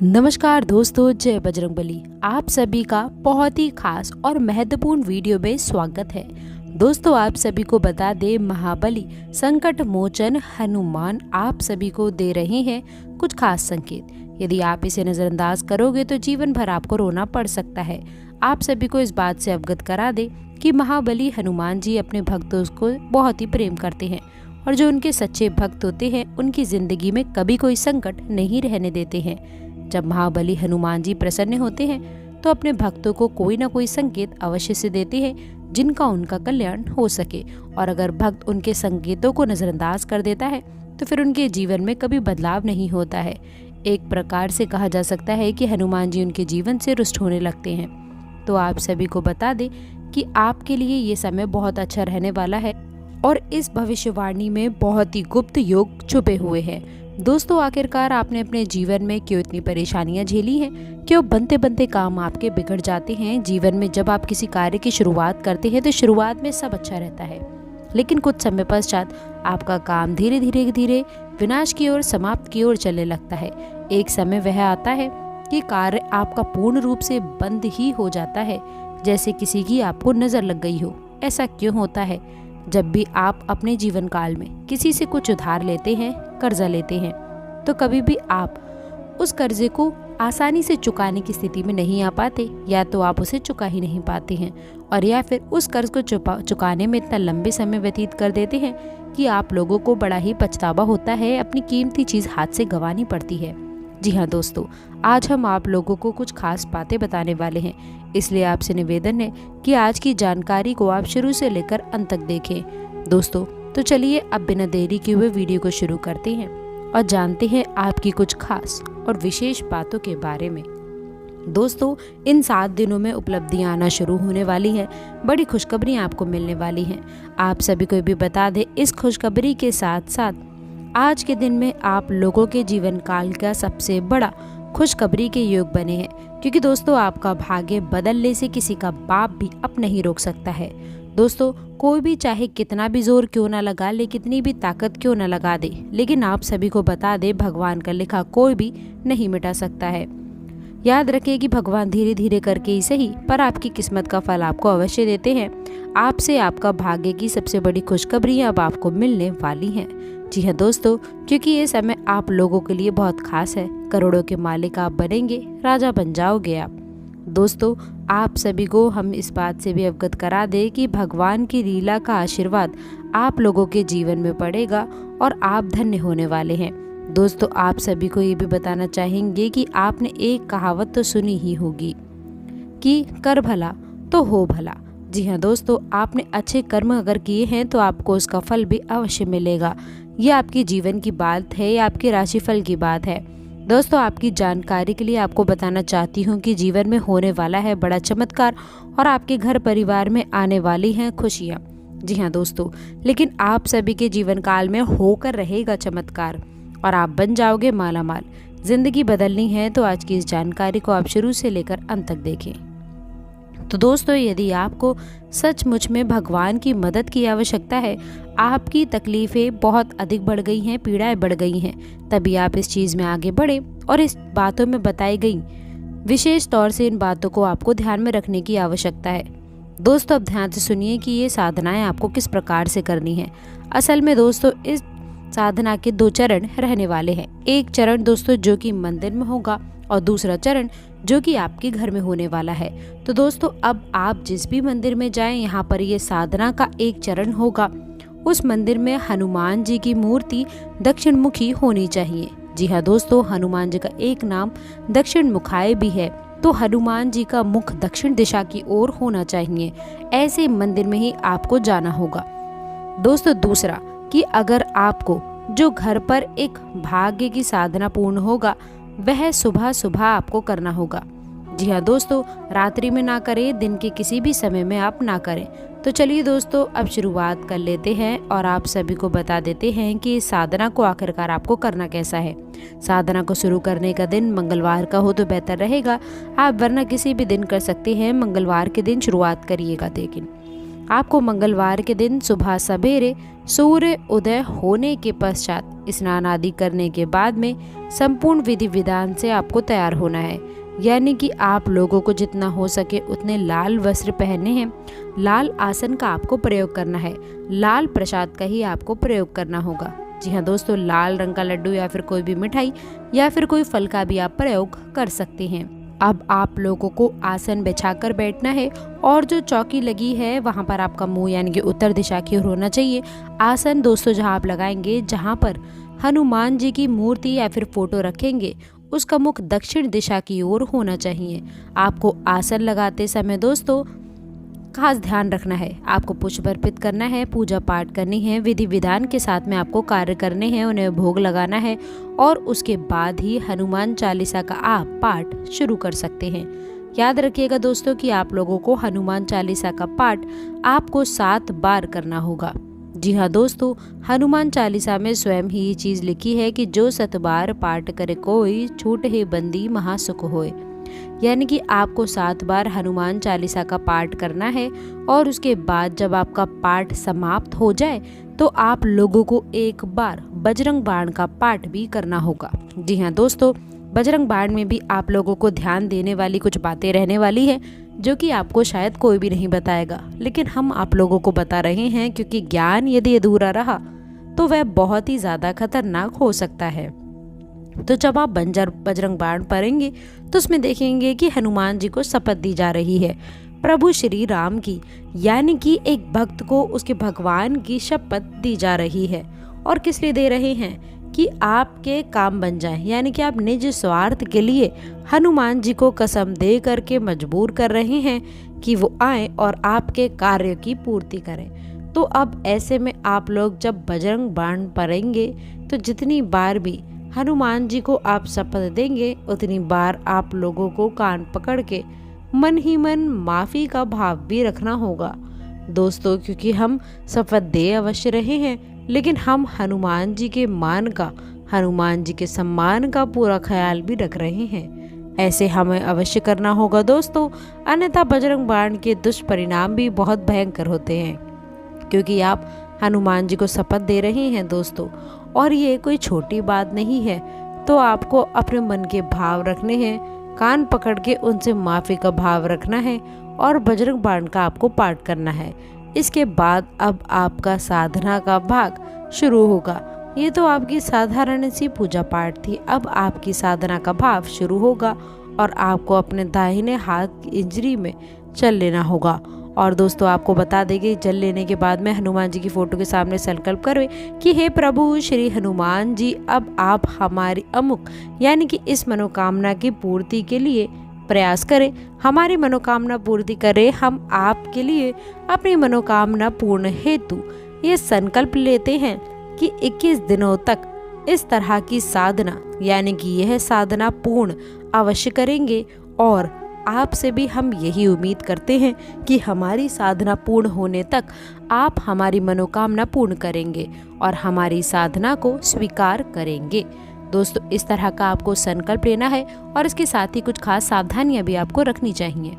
नमस्कार दोस्तों, जय बजरंगबली। आप सभी का बहुत ही खास और महत्वपूर्ण वीडियो में स्वागत है। दोस्तों, आप सभी को बता दे, महाबली संकट मोचन हनुमान आप सभी को दे रहे हैं कुछ खास संकेत। यदि आप इसे नजरअंदाज करोगे तो जीवन भर आपको रोना पड़ सकता है। आप सभी को इस बात से अवगत करा दे कि महाबली हनुमान जी अपने भक्तों को बहुत ही प्रेम करते हैं और जो उनके सच्चे भक्त होते हैं उनकी जिंदगी में कभी कोई संकट नहीं रहने देते हैं। जब महाबली हनुमान जी प्रसन्न होते हैं तो अपने भक्तों को कोई ना कोई संकेत अवश्य से देते हैं जिनका उनका कल्याण हो सके। और अगर भक्त उनके संकेतों को नजरअंदाज कर देता है तो फिर उनके जीवन में कभी बदलाव नहीं होता है। एक प्रकार से कहा जा सकता है कि हनुमान जी उनके जीवन से रुष्ट होने लगते हैं। तो आप सभी को बता दें कि आपके लिए ये समय बहुत अच्छा रहने वाला है और इस भविष्यवाणी में बहुत ही गुप्त योग छुपे हुए हैं। दोस्तों, आखिरकार आपने अपने जीवन में क्यों इतनी परेशानियां झेली हैं? क्यों बनते बनते काम आपके बिगड़ जाते हैं? जीवन में जब आप किसी कार्य की शुरुआत करते हैं तो शुरुआत में सब अच्छा रहता है, लेकिन कुछ समय पश्चात आपका काम धीरे धीरे विनाश की ओर, समाप्त की ओर चलने लगता है। एक समय वह आता है कि कार्य आपका पूर्ण रूप से बंद ही हो जाता है, जैसे किसी की आपको नजर लग गई हो। ऐसा क्यों होता है? जब भी आप अपने जीवन काल में किसी से कुछ उधार लेते हैं, कर्जा लेते हैं, तो कभी भी आप उस कर्जे को आसानी से चुकाने की स्थिति में नहीं आ पाते, या तो आप उसे चुका ही नहीं पाते हैं, और या फिर उस कर्ज को चुकाने में इतना लंबे समय व्यतीत कर देते हैं कि आप लोगों को बड़ा ही पछतावा होता है, अपनी कीमती चीज हाथ से गंवानी पड़ती है। जी हाँ दोस्तों, आज हम आप लोगों को कुछ खास बातें बताने वाले हैं, इसलिए आपसे निवेदन है कि आज की जानकारी को आप शुरू से लेकर अंत तक देखें। दोस्तों, तो चलिए अब बिना देरी किए हुए वीडियो को शुरू करते हैं और जानते हैं आपकी कुछ खास और विशेष बातों के बारे में। दोस्तों, इन 7 दिनों में उपलब्धियां आना शुरू होने वाली हैं, बड़ी खुशखबरी आपको मिलने वाली हैं। आप सभी को भी बता दें, इस खुशखबरी के साथ साथ आज के दिन में आप लोगों के जीवन काल का सबसे बड़ा खुशखबरी के योग बने हैं, क्योंकि दोस्तों आपका भाग्य बदलने से किसी का बाप भी अब नहीं रोक सकता है। दोस्तों, कोई भी चाहे कितना भी जोर क्यों ना लगा ले, कितनी भी ताकत क्यों ना लगा दे, लेकिन आप सभी को बता दे, भगवान का लिखा कोई भी नहीं मिटा सकता है। याद रखिए कि भगवान धीरे धीरे करके ही सही, पर आपकी किस्मत का फल आपको अवश्य देते हैं। आपसे आपका भाग्य की सबसे बड़ी खुशखबरी अब आपको मिलने वाली है। जी हाँ दोस्तों, क्योंकि ये समय आप लोगों के लिए बहुत खास है। करोड़ों के मालिक आप बनेंगे, राजा बन जाओगे आप। दोस्तों, आप सभी को हम इस बात से भी अवगत करा दे कि भगवान की लीला का आशीर्वाद आप लोगों के जीवन में पड़ेगा और आप धन्य होने वाले हैं। दोस्तों, आप सभी को ये भी बताना चाहेंगे कि आपने एक कहावत तो सुनी ही होगी कि कर भला तो हो भला। जी हाँ दोस्तों, आपने अच्छे कर्म अगर किए हैं तो आपको उसका फल भी अवश्य मिलेगा। ये आपके जीवन की बात है, या आपके राशिफल की बात है। दोस्तों, आपकी जानकारी के लिए आपको बताना चाहती हूँ कि जीवन में होने वाला है बड़ा चमत्कार और आपके घर परिवार में आने वाली हैं खुशियाँ। जी हाँ दोस्तों, लेकिन आप सभी के जीवन काल में होकर रहेगा चमत्कार और आप बन जाओगे मालामाल। जिंदगी बदलनी है तो आज की इस जानकारी को आप शुरू से लेकर अंत तक देखें। तो दोस्तों, यदि आपको सचमुच में भगवान की मदद की आवश्यकता है, आपकी तकलीफें बहुत अधिक बढ़ गई हैं, पीड़ाएं बढ़ गई हैं, तभी आप इस चीज़ में आगे बढ़े और इस बातों में बताई गई विशेष तौर से इन बातों को आपको ध्यान में रखने की आवश्यकता है। दोस्तों, अब ध्यान से सुनिए कि ये साधनाएं आपको किस प्रकार से करनी है। असल में दोस्तों, इस साधना के 2 चरण रहने वाले हैं। एक चरण दोस्तों जो कि मंदिर में होगा और दूसरा चरण जो कि आपके घर में होने वाला है। तो दोस्तों, अब आप जिस भी मंदिर में जाएं, यहाँ पर ये साधना का एक चरण होगा। उस मंदिर में हनुमान जी की मूर्ति दक्षिण मुखी होनी चाहिए। जी हाँ दोस्तों, हनुमान जी का एक नाम दक्षिण मुखाय भी है, तो हनुमान जी का मुख दक्षिण दिशा की ओर होना चाहिए। ऐसे मंदिर में ही आपको जाना होगा। दोस्तों, दूसरा कि अगर आपको जो घर पर एक भाग्य की साधना पूर्ण होगा, वह सुबह सुबह आपको करना होगा। जी हाँ दोस्तों, रात्रि में ना करें, दिन के किसी भी समय में आप ना करें। तो चलिए दोस्तों, अब शुरुआत कर लेते हैं और आप सभी को बता देते हैं कि इस साधना को आखिरकार आपको करना कैसा है। साधना को शुरू करने का दिन मंगलवार का हो तो बेहतर रहेगा, आप वरना किसी भी दिन कर सकते हैं। मंगलवार के दिन शुरुआत करिएगा। लेकिन आपको मंगलवार के दिन सुबह सवेरे सूर्य उदय होने के पश्चात स्नान आदि करने के बाद में संपूर्ण विधि विधान से आपको तैयार होना है। यानी कि आप लोगों को जितना हो सके उतने लाल वस्त्र पहनने हैं, लाल आसन का आपको प्रयोग करना है, लाल प्रसाद का ही आपको प्रयोग करना होगा। जी हाँ दोस्तों, लाल रंग का लड्डू या फिर कोई भी मिठाई या फिर कोई फल का भी आप प्रयोग कर सकते हैं। अब आप लोगों को आसन बिछाकर बैठना है और जो चौकी लगी है वहाँ पर आपका मुंह यानी कि उत्तर दिशा की ओर होना चाहिए। आसन दोस्तों जहाँ आप लगाएंगे, जहाँ पर हनुमान जी की मूर्ति या फिर फोटो रखेंगे, उसका मुख दक्षिण दिशा की ओर होना चाहिए। आपको आसन लगाते समय दोस्तों खास ध्यान रखना है, आपको पुष्प अर्पित करना है, पूजा पाठ करनी है, विधि विधान के साथ में आपको कार्य करने हैं, उन्हें भोग लगाना है और उसके बाद ही हनुमान चालीसा का आप पाठ शुरू कर सकते हैं। याद रखिएगा दोस्तों कि आप लोगों को हनुमान चालीसा का पाठ आपको 7 बार करना होगा। जी हाँ दोस्तों, हनुमान चालीसा में स्वयं ही ये चीज़ लिखी है कि जो 7 बार पाठ करे कोई, छूट हे बंदी महासुख होए। यानी कि आपको 7 बार हनुमान चालीसा का पाठ करना है और उसके बाद जब आपका पाठ समाप्त हो जाए तो आप लोगों को एक बार बजरंग बाण का पाठ भी करना होगा। जी हाँ दोस्तों, बजरंग बाण में भी आप लोगों को ध्यान देने वाली कुछ बातें रहने वाली हैं जो कि आपको शायद कोई भी नहीं बताएगा, लेकिन हम आप लोगों को बता रहे हैं क्योंकि ज्ञान यदि अधूरा रहा तो वह बहुत ही ज़्यादा खतरनाक हो सकता है। तो जब आप बजरंग बाण पढ़ेंगे तो उसमें देखेंगे कि हनुमान जी को शपथ दी जा रही है, प्रभु श्री राम की, यानी कि एक भक्त को उसके भगवान की शपथ दी जा रही है। और किस लिए दे रहे हैं? कि आपके काम बन जाए, यानी कि आप निज स्वार्थ के लिए हनुमान जी को कसम दे करके मजबूर कर रहे हैं कि वो आए और आपके कार्य की पूर्ति करें। तो अब ऐसे में आप लोग जब बजरंग बाण पढ़ेंगे तो जितनी बार भी हनुमान जी को आप शपथ देंगे उतनी बार आप लोगों को कान पकड़ के मन ही मन माफ़ी का भाव भी रखना होगा दोस्तों, क्योंकि हम शपथ दे अवश्य रहे हैं लेकिन हम हनुमान जी के मान का, हनुमान जी के सम्मान का पूरा ख्याल भी रख रहे हैं। ऐसे हमें अवश्य करना होगा दोस्तों, अन्यथा बजरंग बाण के दुष्परिणाम भी बहुत भयंकर होते हैं, क्योंकि आप हनुमान जी को शपथ दे रहे हैं दोस्तों और ये कोई छोटी बात नहीं है। तो आपको अपने मन के भाव रखने हैं, कान पकड़ के उनसे माफ़ी का भाव रखना है और बजरंग बाण का आपको पाठ करना है। इसके बाद अब आपका साधना का भाग शुरू होगा। ये तो आपकी साधारण सी पूजा पाठ थी, अब आपकी साधना का भाव शुरू होगा और आपको अपने दाहिने हाथ की इंजरी में चल लेना होगा। और दोस्तों आपको बता दें कि जल लेने के बाद में हनुमान जी की फोटो के सामने संकल्प करें कि हे प्रभु श्री हनुमान जी, अब आप हमारी अमुक यानी कि इस मनोकामना की पूर्ति के लिए प्रयास करें, हमारी मनोकामना पूर्ति करें। हम आपके लिए अपनी मनोकामना पूर्ण हेतु ये संकल्प लेते हैं कि 21 दिनों तक इस तरह की साधना यानी कि यह साधना पूर्ण अवश्य करेंगे और आपसे भी हम यही उम्मीद करते हैं कि हमारी साधना पूर्ण होने तक आप हमारी मनोकामना पूर्ण करेंगे और हमारी साधना को स्वीकार करेंगे। दोस्तों इस तरह का आपको संकल्प लेना है और इसके साथ ही कुछ खास सावधानियां भी आपको रखनी चाहिए।